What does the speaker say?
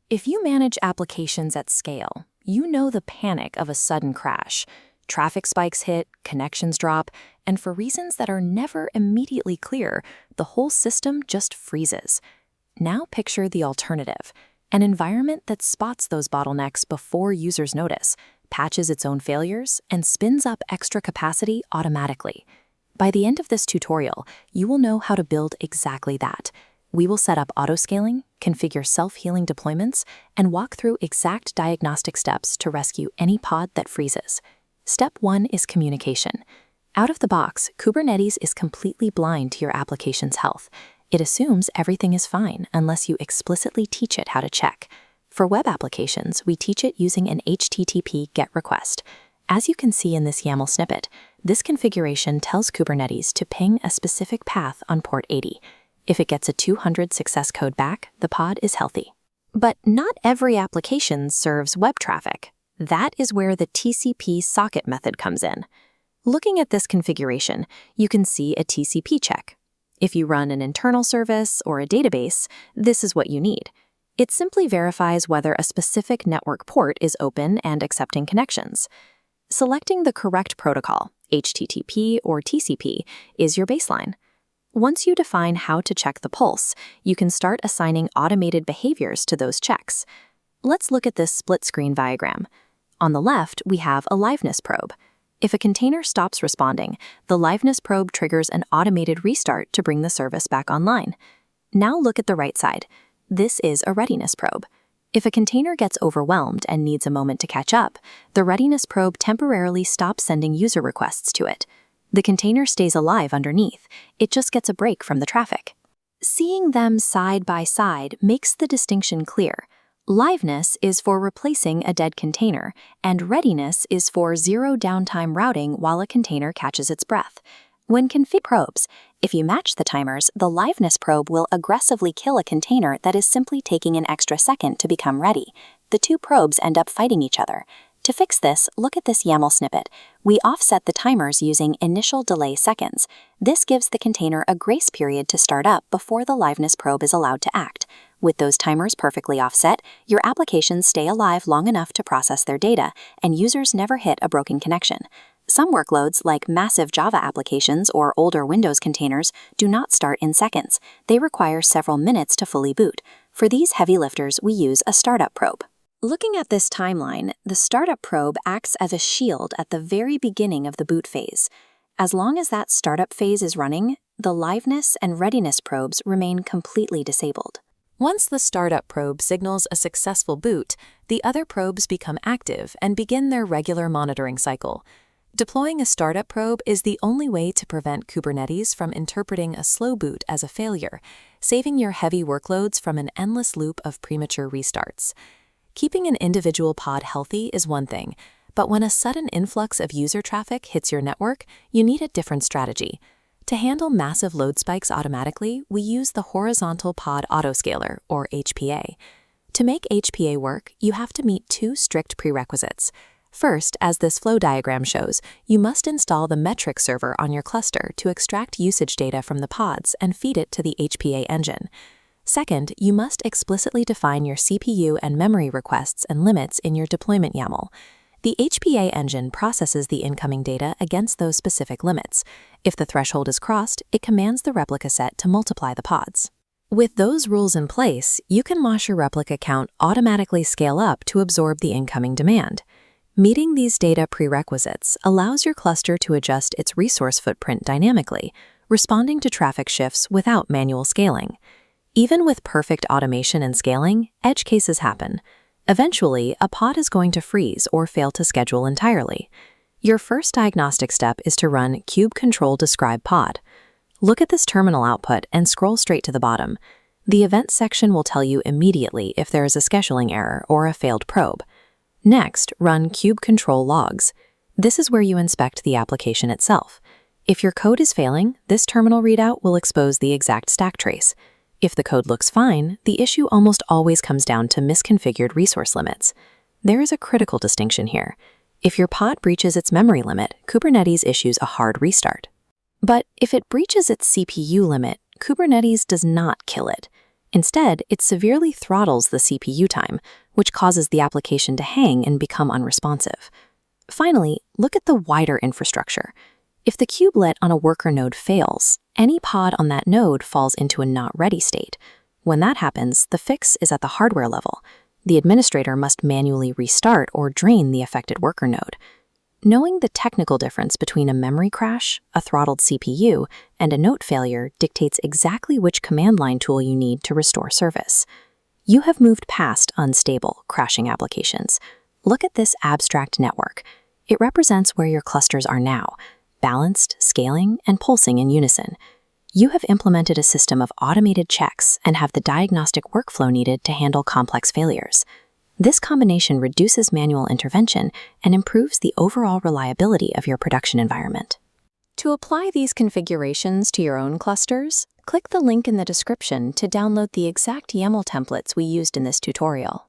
If you manage applications at scale, you know the panic of a sudden crash. Traffic spikes hit, connections drop, and for reasons that are never immediately clear, the whole system just freezes. Now picture the alternative, an environment that spots those bottlenecks before users notice, patches its own failures, and spins up extra capacity automatically. By the end of this tutorial, you will know how to build exactly that. We will set up autoscaling, configure self-healing deployments, and walk through exact diagnostic steps to rescue any pod that freezes. Step 1 is communication. Out of the box, Kubernetes is completely blind to your application's health. It assumes everything is fine unless you explicitly teach it how to check. For web applications, we teach it using an HTTP GET request. As you can see in this YAML snippet, this configuration tells Kubernetes to ping a specific path on port 80. If it gets a 200 success code back, the pod is healthy. But not every application serves web traffic. That is where the TCP socket method comes in. Looking at this configuration, you can see a TCP check. If you run an internal service or a database, this is what you need. It simply verifies whether a specific network port is open and accepting connections. Selecting the correct protocol, HTTP or TCP, is your baseline. Once you define how to check the pulse, you can start assigning automated behaviors to those checks. Let's look at this split-screen diagram. On the left, we have a liveness probe. If a container stops responding, the liveness probe triggers an automated restart to bring the service back online. Now look at the right side. This is a readiness probe. If a container gets overwhelmed and needs a moment to catch up, the readiness probe temporarily stops sending user requests to it. The container stays alive underneath. It just gets a break from the traffic. Seeing them side by side makes the distinction clear. Liveness is for replacing a dead container, and readiness is for zero downtime routing while a container catches its breath. When config probes, if you match the timers, the liveness probe will aggressively kill a container that is simply taking an extra second to become ready. The two probes end up fighting each other. To fix this, look at this YAML snippet. We offset the timers using initial delay seconds. This gives the container a grace period to start up before the liveness probe is allowed to act. With those timers perfectly offset, your applications stay alive long enough to process their data, and users never hit a broken connection. Some workloads, like massive Java applications or older Windows containers, do not start in seconds. They require several minutes to fully boot. For these heavy lifters, we use a startup probe. Looking at this timeline, the startup probe acts as a shield at the very beginning of the boot phase. As long as that startup phase is running, the liveness and readiness probes remain completely disabled. Once the startup probe signals a successful boot, the other probes become active and begin their regular monitoring cycle. Deploying a startup probe is the only way to prevent Kubernetes from interpreting a slow boot as a failure, saving your heavy workloads from an endless loop of premature restarts. Keeping an individual pod healthy is one thing, but when a sudden influx of user traffic hits your network, you need a different strategy. To handle massive load spikes automatically, we use the Horizontal Pod Autoscaler, or HPA. To make HPA work, you have to meet two strict prerequisites. First, as this flow diagram shows, you must install the metric server on your cluster to extract usage data from the pods and feed it to the HPA engine. Second, you must explicitly define your CPU and memory requests and limits in your deployment YAML. The HPA engine processes the incoming data against those specific limits. If the threshold is crossed, it commands the replica set to multiply the pods. With those rules in place, you can watch your replica count automatically scale up to absorb the incoming demand. Meeting these data prerequisites allows your cluster to adjust its resource footprint dynamically, responding to traffic shifts without manual scaling. Even with perfect automation and scaling, edge cases happen. Eventually, a pod is going to freeze or fail to schedule entirely. Your first diagnostic step is to run kube control describe pod. Look at this terminal output and scroll straight to the bottom. The event section will tell you immediately if there is a scheduling error or a failed probe. Next, run kube control logs. This is where you inspect the application itself. If your code is failing, this terminal readout will expose the exact stack trace. If the code looks fine, the issue almost always comes down to misconfigured resource limits. There is a critical distinction here. If your pod breaches its memory limit, Kubernetes issues a hard restart. But if it breaches its CPU limit, Kubernetes does not kill it. Instead, it severely throttles the CPU time, which causes the application to hang and become unresponsive. Finally, look at the wider infrastructure. If the kubelet on a worker node fails, any pod on that node falls into a not-ready state. When that happens, the fix is at the hardware level. The administrator must manually restart or drain the affected worker node. Knowing the technical difference between a memory crash, a throttled CPU, and a node failure dictates exactly which command line tool you need to restore service. You have moved past unstable, crashing applications. Look at this abstract network. It represents where your clusters are now, balanced, scaling, and pulsing in unison. You have implemented a system of automated checks and have the diagnostic workflow needed to handle complex failures. This combination reduces manual intervention and improves the overall reliability of your production environment. To apply these configurations to your own clusters, click the link in the description to download the exact YAML templates we used in this tutorial.